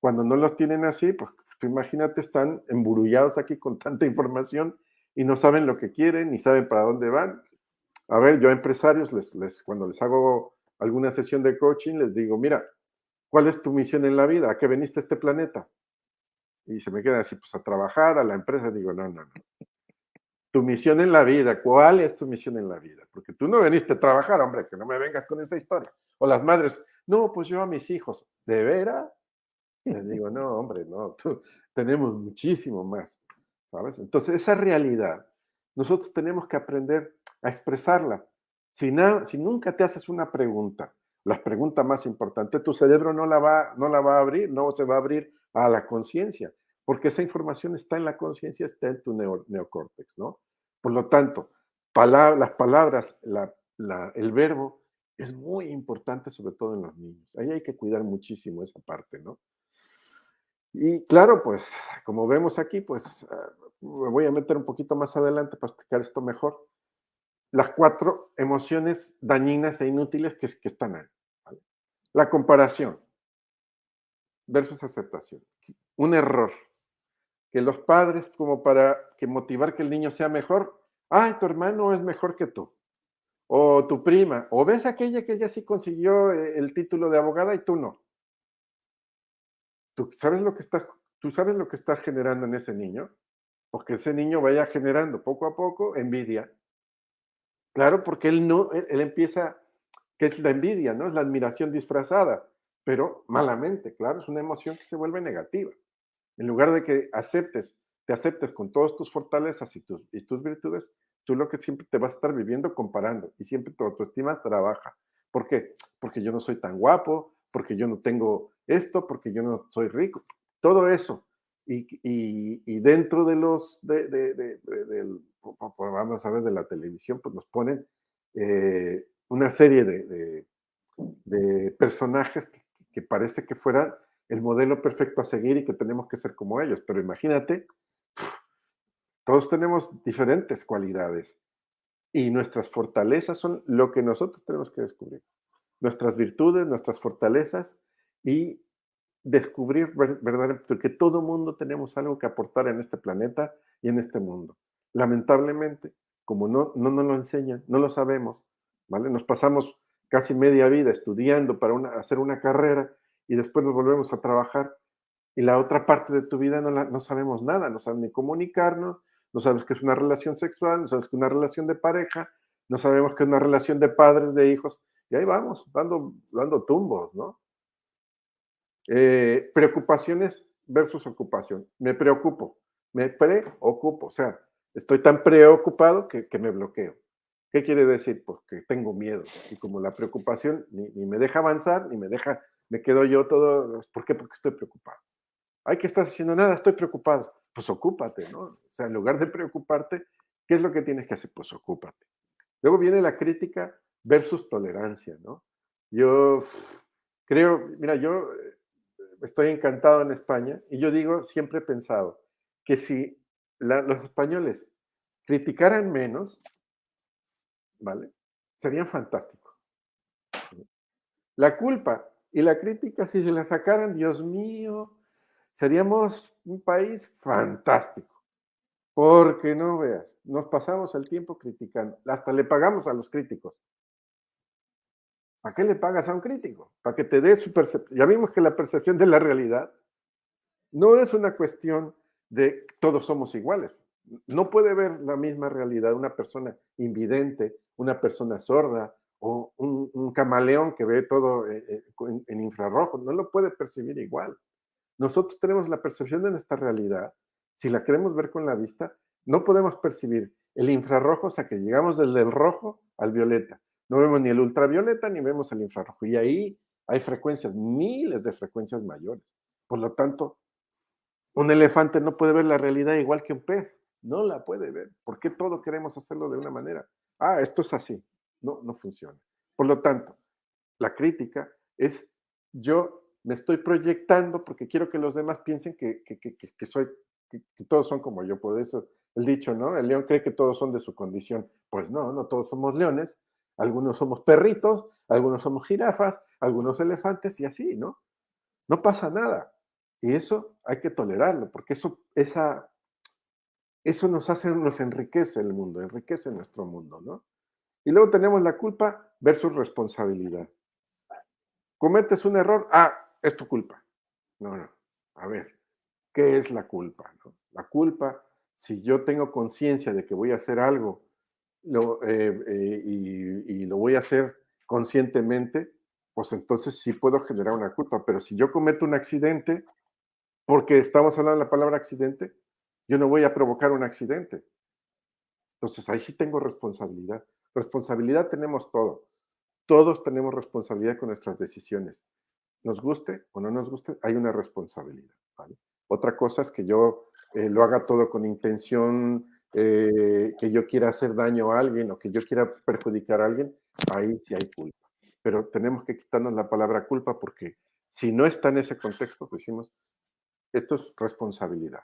Cuando no los tienen así, pues tú imagínate, están emburullados aquí con tanta información y no saben lo que quieren, ni saben para dónde van. A ver, yo a empresarios, cuando les hago alguna sesión de coaching, les digo, mira, ¿cuál es tu misión en la vida? ¿A qué veniste a este planeta? Y se me quedan así, pues a trabajar, a la empresa. Digo, no, no, no. Tu misión en la vida, ¿cuál es tu misión en la vida? Porque tú no veniste a trabajar, hombre, que no me vengas con esa historia. O las madres, no, pues yo a mis hijos, ¿de veras? Les digo, no, hombre, no, tenemos muchísimo más, ¿sabes? Entonces, esa realidad, nosotros tenemos que aprender a expresarla. Si nunca te haces una pregunta, la pregunta más importante, tu cerebro no la va a abrir, no se va a abrir a la conciencia, porque esa información está en la conciencia, está en tu neocórtex, ¿no? Por lo tanto, las palabras, el verbo, es muy importante, sobre todo en los niños. Ahí hay que cuidar muchísimo esa parte, ¿no? Y claro, pues, como vemos aquí, pues, me voy a meter un poquito más adelante para explicar esto mejor. Las 4 emociones dañinas e inútiles que están ahí, ¿vale? La comparación versus aceptación. Un error, que los padres, como para que motivar que el niño sea mejor, ay, tu hermano es mejor que tú, o tu prima, o ves aquella que ella sí consiguió el título de abogada y tú no. ¿Tú sabes lo que estás generando en ese niño? Porque ese niño vaya generando poco a poco envidia. Claro, porque él empieza, que es la envidia, ¿no? Es la admiración disfrazada, pero malamente, claro, es una emoción que se vuelve negativa. En lugar de que te aceptes con todas tus fortalezas y tus virtudes, tú lo que siempre te vas a estar viviendo comparando y siempre tu autoestima trabaja. ¿Por qué? Porque yo no soy tan guapo, porque yo no tengo esto, porque yo no soy rico. Todo eso. Y dentro de vamos a ver, de la televisión, pues nos ponen una serie de personajes que parece que fueran el modelo perfecto a seguir y que tenemos que ser como ellos. Pero imagínate, todos tenemos diferentes cualidades y nuestras fortalezas son lo que nosotros tenemos que descubrir. Nuestras virtudes, nuestras fortalezas y descubrir verdaderamente que todo mundo tenemos algo que aportar en este planeta y en este mundo. Lamentablemente, como no nos lo enseñan, no lo sabemos, ¿vale? Nos pasamos casi media vida estudiando para hacer una carrera y después nos volvemos a trabajar y la otra parte de tu vida no sabemos nada, no sabemos ni comunicarnos, no sabes qué es una relación sexual, no sabes qué es una relación de pareja, no sabemos qué es una relación de padres, de hijos, y ahí vamos, dando tumbos, ¿no? Preocupaciones versus ocupación. Me preocupo, o sea, estoy tan preocupado que me bloqueo. ¿Qué quiere decir? Pues que tengo miedo. Y como la preocupación ni me deja avanzar, me quedo yo todo. ¿Por qué? Porque estoy preocupado. Ay, ¿qué estás haciendo? Nada, estoy preocupado. Pues ocúpate, ¿no? O sea, en lugar de preocuparte, ¿qué es lo que tienes que hacer? Pues ocúpate. Luego viene la crítica versus tolerancia, ¿no? Yo creo, mira, yo estoy encantado en España y yo digo, siempre he pensado que si los españoles criticaran menos, ¿vale? Serían fantásticos. La culpa y la crítica, si se la sacaran, Dios mío, seríamos un país fantástico. Porque no veas, nos pasamos el tiempo criticando, hasta le pagamos a los críticos. ¿Para qué le pagas a un crítico? Para que te dé su percepción. Ya vimos que la percepción de la realidad no es una cuestión de todos somos iguales. No puede ver la misma realidad una persona invidente, una persona sorda o un camaleón que ve todo en infrarrojo. No lo puede percibir igual. Nosotros tenemos la percepción de nuestra realidad. Si la queremos ver con la vista, no podemos percibir el infrarrojo, o sea que llegamos desde el rojo al violeta. No vemos ni el ultravioleta ni vemos el infrarrojo. Y ahí hay frecuencias, miles de frecuencias mayores. Por lo tanto, un elefante no puede ver la realidad igual que un pez. No la puede ver. ¿Por qué todo queremos hacerlo de una manera? Ah, esto es así. No, no funciona. Por lo tanto, la crítica es yo me estoy proyectando porque quiero que los demás piensen que todos son como yo. Por eso el dicho, ¿no? El león cree que todos son de su condición. Pues no, no todos somos leones. Algunos somos perritos, algunos somos jirafas, algunos elefantes y así, ¿no? No pasa nada. Y eso hay que tolerarlo, porque eso nos enriquece el mundo, enriquece nuestro mundo, ¿no? Y luego tenemos la culpa versus responsabilidad. Cometes un error, es tu culpa. No, no. A ver, ¿qué es la culpa? ¿No? La culpa, si yo tengo conciencia de que voy a hacer algo y lo voy a hacer conscientemente, pues entonces sí puedo generar una culpa. Pero si yo cometo un accidente, porque estamos hablando de la palabra accidente, yo no voy a provocar un accidente. Entonces ahí sí tengo responsabilidad. Responsabilidad tenemos todo. Todos tenemos responsabilidad con nuestras decisiones. Nos guste o no nos guste, hay una responsabilidad. ¿Vale? Otra cosa es que yo lo haga todo con intención, que yo quiera hacer daño a alguien o que yo quiera perjudicar a alguien, ahí sí hay culpa. Pero tenemos que quitarnos la palabra culpa porque si no está en ese contexto, decimos, esto es responsabilidad.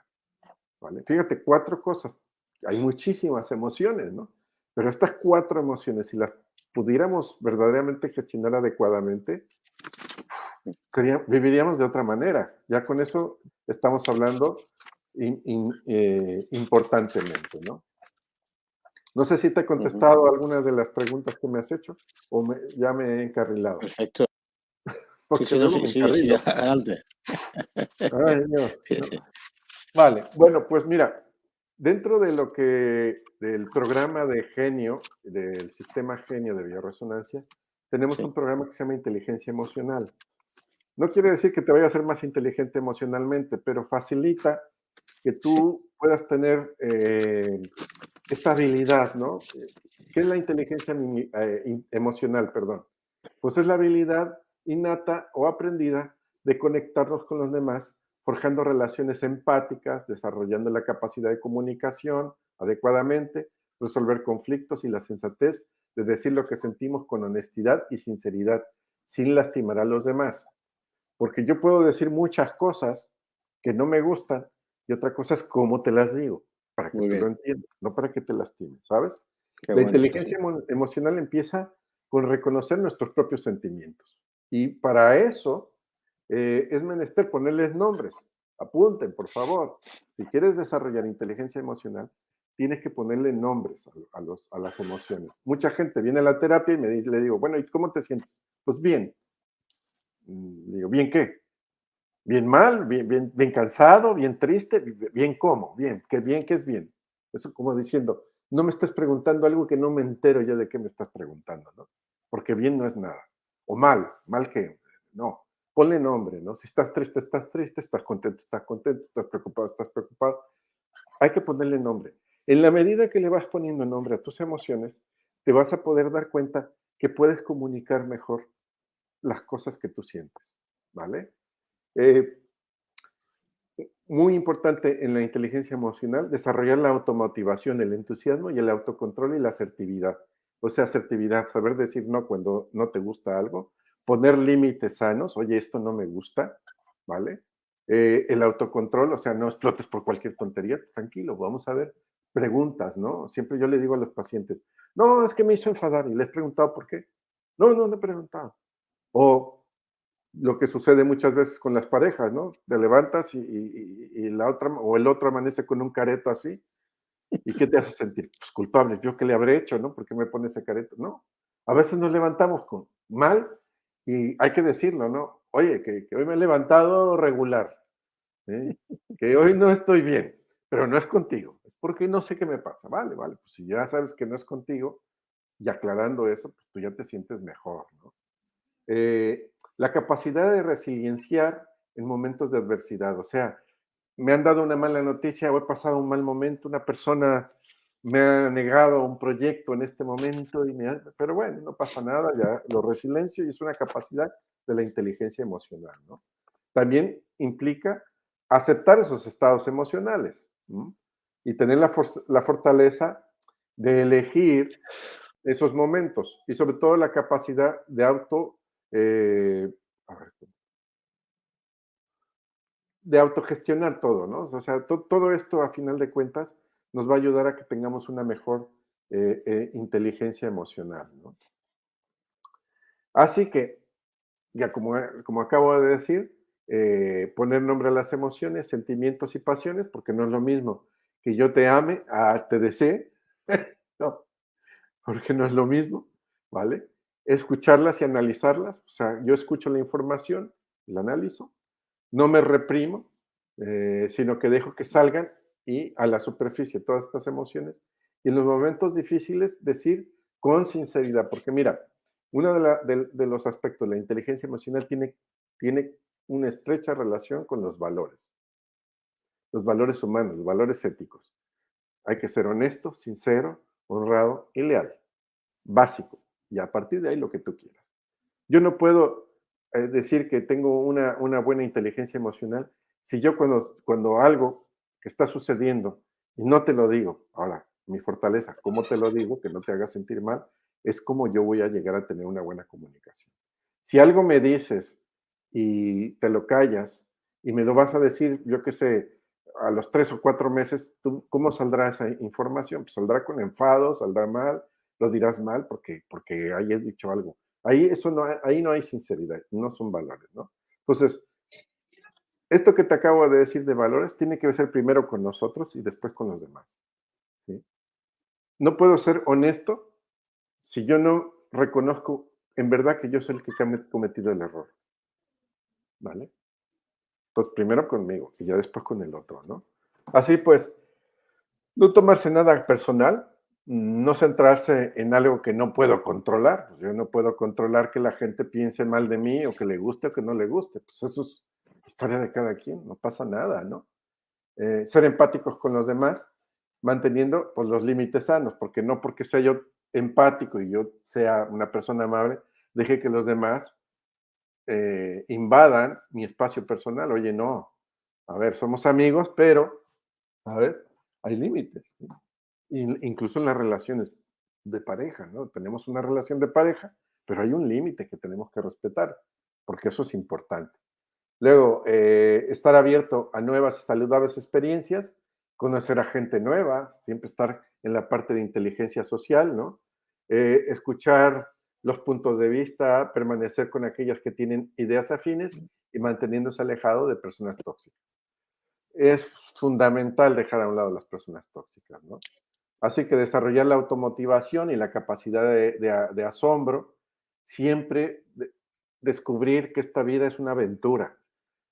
¿Vale? Fíjate, 4 cosas. Hay muchísimas emociones, ¿no? Pero estas 4 emociones, si las pudiéramos verdaderamente gestionar adecuadamente, viviríamos de otra manera. Ya con eso estamos hablando importantemente, ¿no? No sé si te he contestado algunas de las preguntas que me has hecho o ya me he encarrilado. Perfecto. Porque Sí, luego me encarrilo. adelante. Ay, Dios, Sí, no. sí. Vale, bueno, pues mira, dentro de lo que del programa de genio, del sistema genio de bioresonancia, tenemos Sí. un programa que se llama inteligencia emocional. No quiere decir que te vaya a ser más inteligente emocionalmente, pero facilita que tú puedas tener esta habilidad, ¿no? ¿Qué es la inteligencia emocional, perdón? Pues es la habilidad innata o aprendida de conectarnos con los demás, forjando relaciones empáticas, desarrollando la capacidad de comunicación adecuadamente, resolver conflictos y la sensatez de decir lo que sentimos con honestidad y sinceridad, sin lastimar a los demás. Porque yo puedo decir muchas cosas que no me gustan y otra cosa es cómo te las digo, para que Muy tú lo bien. entiendas, no para que te lastimes, ¿sabes? Qué La bueno, sí, inteligencia emocional empieza con reconocer nuestros propios sentimientos. Y para eso es menester ponerles nombres. Apunten, por favor. Si quieres desarrollar inteligencia emocional, tienes que ponerle nombres a las emociones. Mucha gente viene a la terapia y le digo, bueno, ¿y cómo te sientes? Pues bien. Digo, ¿bien qué? ¿Bien mal? ¿Bien cansado? ¿Bien triste? ¿Bien cómo? Bien, ¿qué es bien? Eso como diciendo, no me estás preguntando algo que no me entero yo de qué me estás preguntando, ¿no? Porque bien no es nada. O mal que, no. Ponle nombre, ¿no? Si estás triste, estás contento, estás preocupado. Hay que ponerle nombre. En la medida que le vas poniendo nombre a tus emociones, te vas a poder dar cuenta que puedes comunicar mejor las cosas que tú sientes, ¿vale? Muy importante en la inteligencia emocional, desarrollar la automotivación, el entusiasmo y el autocontrol y la asertividad. O sea, asertividad, saber decir no cuando no te gusta algo, poner límites sanos, oye, esto no me gusta, ¿vale? El autocontrol, o sea, no explotes por cualquier tontería, tranquilo, vamos a ver preguntas, ¿no? Siempre yo le digo a los pacientes, no, es que me hizo enfadar y les he preguntado por qué. No, no he preguntado. O lo que sucede muchas veces con las parejas, ¿no? Te levantas y la otra o el otro amanece con un careto así. ¿Y qué te hace sentir? Pues culpable. ¿Yo qué le habré hecho, no? ¿Por qué me pone ese careto? No. A veces nos levantamos mal, y hay que decirlo, ¿no? Oye, que hoy me he levantado regular, ¿sí? Que hoy no estoy bien, pero no es contigo, es porque no sé qué me pasa. Vale, vale, pues si ya sabes que no es contigo, y aclarando eso, pues tú ya te sientes mejor, ¿no? La capacidad de resilienciar en momentos de adversidad, o sea, me han dado una mala noticia o he pasado un mal momento, una persona me ha negado un proyecto en este momento, pero bueno, no pasa nada, ya lo resiliencia y es una capacidad de la inteligencia emocional, ¿no? También implica aceptar esos estados emocionales, ¿no? Y tener la fortaleza de elegir esos momentos y sobre todo la capacidad de eh, a ver, de autogestionar todo, ¿no? O sea, todo esto a final de cuentas nos va a ayudar a que tengamos una mejor inteligencia emocional, ¿no? Así que, ya como acabo de decir, poner nombre a las emociones, sentimientos y pasiones, porque no es lo mismo que yo te ame a te desee, no, porque no es lo mismo, ¿vale? Escucharlas y analizarlas, o sea, yo escucho la información, la analizo, no me reprimo, sino que dejo que salgan y a la superficie todas estas emociones. Y en los momentos difíciles decir con sinceridad, porque mira, uno de los aspectos de la inteligencia emocional tiene una estrecha relación con los valores humanos, los valores éticos. Hay que ser honesto, sincero, honrado y leal, básico. Y a partir de ahí lo que tú quieras. Yo no puedo decir que tengo una buena inteligencia emocional si yo cuando algo que está sucediendo y no te lo digo, ahora, mi fortaleza, ¿cómo te lo digo? Que no te haga sentir mal, es como yo voy a llegar a tener una buena comunicación. Si algo me dices y te lo callas y me lo vas a decir, yo qué sé, a los 3 o 4 meses, ¿cómo saldrá esa información? Pues saldrá con enfado, saldrá mal, lo dirás mal porque hayas dicho algo. Ahí no hay sinceridad, no son valores, ¿no? Entonces, esto que te acabo de decir de valores tiene que ser primero con nosotros y después con los demás, ¿sí? No puedo ser honesto si yo no reconozco en verdad que yo soy el que ha cometido el error, ¿vale? Entonces, primero conmigo y ya después con el otro, ¿no? Así pues, no tomarse nada personal, no centrarse en algo que no puedo controlar. Pues yo no puedo controlar que la gente piense mal de mí o que le guste o que no le guste. Pues eso es historia de cada quien, no pasa nada, ¿no? Ser empáticos con los demás, manteniendo pues, los límites sanos, porque no porque sea yo empático y yo sea una persona amable, deje que los demás invadan mi espacio personal. Oye, no, a ver, somos amigos, pero, a ver, hay límites, ¿no? Incluso en las relaciones de pareja, ¿no? Tenemos una relación de pareja, pero hay un límite que tenemos que respetar, porque eso es importante. Luego, estar abierto a nuevas y saludables experiencias, conocer a gente nueva, siempre estar en la parte de inteligencia social, ¿no? Escuchar los puntos de vista, permanecer con aquellas que tienen ideas afines y manteniéndose alejado de personas tóxicas. Es fundamental dejar a un lado las personas tóxicas, ¿no? Así que desarrollar la automotivación y la capacidad de asombro, siempre descubrir que esta vida es una aventura.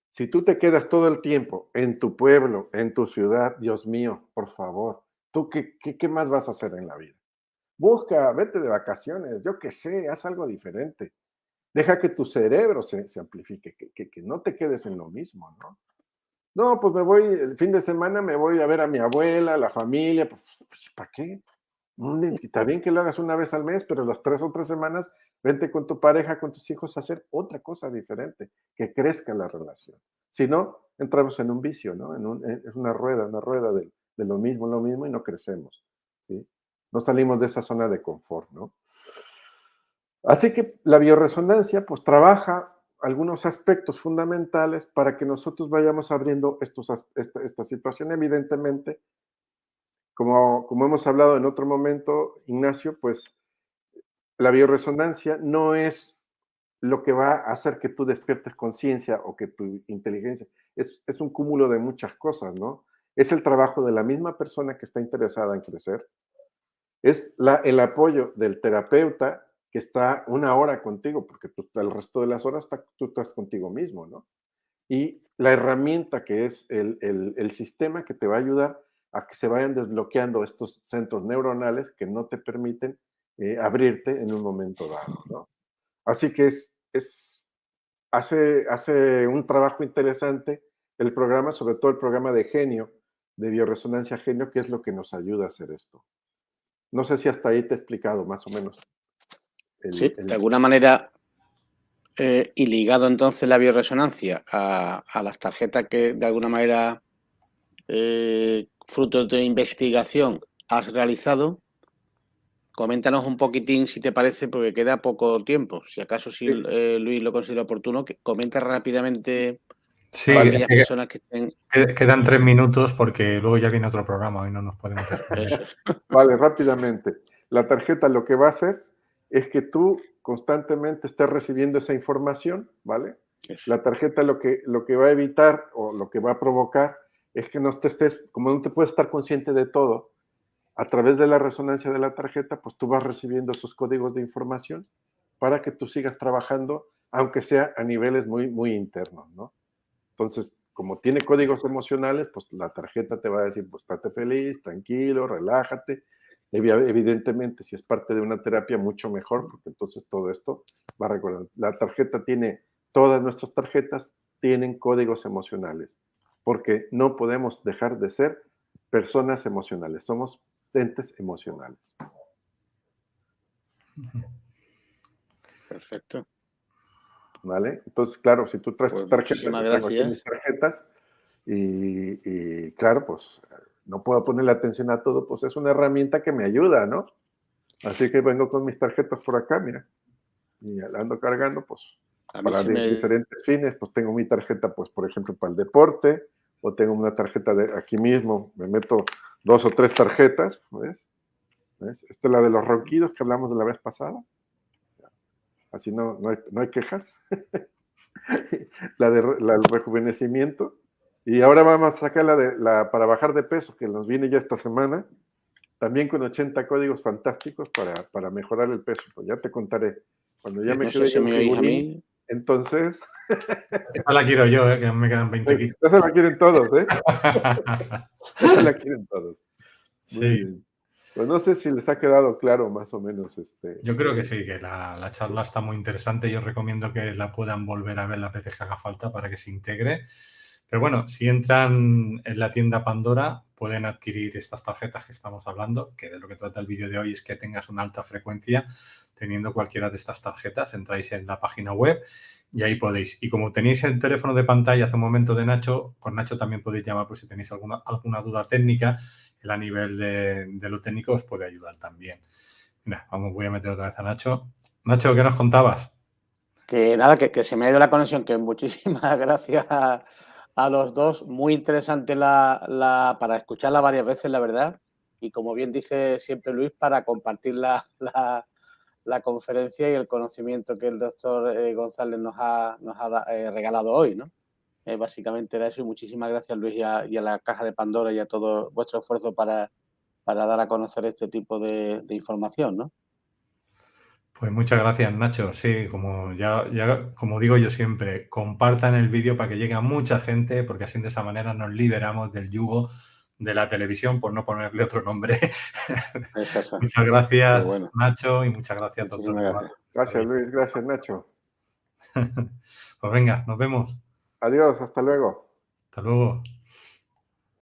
Si tú te quedas todo el tiempo en tu pueblo, en tu ciudad, Dios mío, por favor, ¿tú qué más vas a hacer en la vida? Busca, vete de vacaciones, yo qué sé, haz algo diferente. Deja que tu cerebro se amplifique, que no te quedes en lo mismo, ¿no? No, pues me voy, el fin de semana me voy a ver a mi abuela, a la familia, pues ¿para qué? Está bien que lo hagas una vez al mes, pero las 3 semanas, vente con tu pareja, con tus hijos a hacer otra cosa diferente, que crezca la relación. Si no, entramos en un vicio, ¿no? Es una rueda de lo mismo y no crecemos, ¿sí? No salimos de esa zona de confort, ¿no? Así que la bioresonancia, pues trabaja algunos aspectos fundamentales para que nosotros vayamos abriendo esta situación. Evidentemente, como hemos hablado en otro momento, Ignacio, pues la bioresonancia no es lo que va a hacer que tú despiertes conciencia o que tu inteligencia, es un cúmulo de muchas cosas, ¿no? Es el trabajo de la misma persona que está interesada en crecer, es el apoyo del terapeuta que está 1 hora contigo, porque el resto de las horas tú estás contigo mismo, ¿no? Y la herramienta que es el sistema que te va a ayudar a que se vayan desbloqueando estos centros neuronales que no te permiten abrirte en un momento dado, ¿no? Así que hace un trabajo interesante el programa, sobre todo el programa de Genio, de bioresonancia Genio, que es lo que nos ayuda a hacer esto. No sé si hasta ahí te he explicado más o menos. Sí, de alguna manera, y ligado entonces la bioresonancia a las tarjetas que de alguna manera, fruto de investigación, has realizado. Coméntanos un poquitín, si te parece, porque queda poco tiempo. Si acaso, si Sí. Luis lo considera oportuno, que comenta rápidamente Sí, para aquellas personas que estén. quedan 3 minutos porque luego ya viene otro programa y no nos podemos extender. Eso es. Vale, rápidamente. La tarjeta lo que va a hacer es que tú constantemente estés recibiendo esa información, ¿vale? Eso. La tarjeta lo que va a evitar o lo que va a provocar es que no te estés, como no te puedes estar consciente de todo, a través de la resonancia de la tarjeta, pues tú vas recibiendo esos códigos de información para que tú sigas trabajando, aunque sea a niveles muy, muy internos, ¿no? Entonces, como tiene códigos emocionales, pues la tarjeta te va a decir, pues estate feliz, tranquilo, relájate. Evidentemente, si es parte de una terapia, mucho mejor, porque entonces todo esto va a recordar. La tarjeta todas nuestras tarjetas tienen códigos emocionales, porque no podemos dejar de ser personas emocionales, somos entes emocionales. Perfecto. ¿Vale? Entonces, claro, si tú traes Pues tu tarjeta, muchísimas yo tengo aquí mis gracias. tarjetas, y claro, pues no puedo ponerle atención a todo, pues es una herramienta que me ayuda, ¿no? Así que vengo con mis tarjetas por acá, mira, y la ando cargando, pues A mí para se me... diferentes fines, pues tengo mi tarjeta, pues por ejemplo, para el deporte, o tengo una tarjeta de aquí mismo, me meto 2 o 3 tarjetas, ¿ves? Esta es la de los ronquidos que hablamos de la vez pasada. Así no hay quejas. la del rejuvenecimiento. Y ahora vamos a sacar para bajar de peso, que nos viene ya esta semana, también con 80 códigos fantásticos para mejorar el peso. Pues ya te contaré. Cuando ya me No sé quede si yo el me oís a figurín, mí. entonces... Esta la quiero yo, que me quedan 20 kilos. Esa la quieren todos, ¿eh? Esa la quieren todos. Muy Sí, bien. Pues no sé si les ha quedado claro más o menos yo creo que sí, que la charla está muy interesante. Yo recomiendo que la puedan volver a ver las veces que haga falta para que se integre. Pero bueno, si entran en la tienda Pandora, pueden adquirir estas tarjetas que estamos hablando, que de lo que trata el vídeo de hoy es que tengas una alta frecuencia teniendo cualquiera de estas tarjetas. Entráis en la página web y ahí podéis. Y como tenéis el teléfono de pantalla hace un momento de Nacho, con Nacho también podéis llamar por si tenéis alguna duda técnica. Él a nivel de lo técnico os puede ayudar también. Mira, voy a meter otra vez a Nacho. Nacho, ¿qué nos contabas? Que nada, que se me ha ido la conexión, que muchísimas gracias a los dos. Muy interesante para escucharla varias veces, la verdad. Y como bien dice siempre Luis, para compartir la conferencia y el conocimiento que el doctor González nos ha regalado hoy, ¿no? Básicamente era eso. Y muchísimas gracias, Luis, y a la Caja de Pandora y a todo vuestro esfuerzo para dar a conocer este tipo de información, ¿no? Pues muchas gracias, Nacho. Sí, como como digo yo siempre, compartan el vídeo para que llegue a mucha gente, porque así de esa manera nos liberamos del yugo de la televisión, por no ponerle otro nombre. Exacto. Muchas gracias, Pues bueno, Nacho, y muchas gracias, doctor muchísimas Navarro. gracias. Gracias, Luis. Gracias, Nacho. Pues venga, nos vemos. Adiós. Hasta luego. Hasta luego.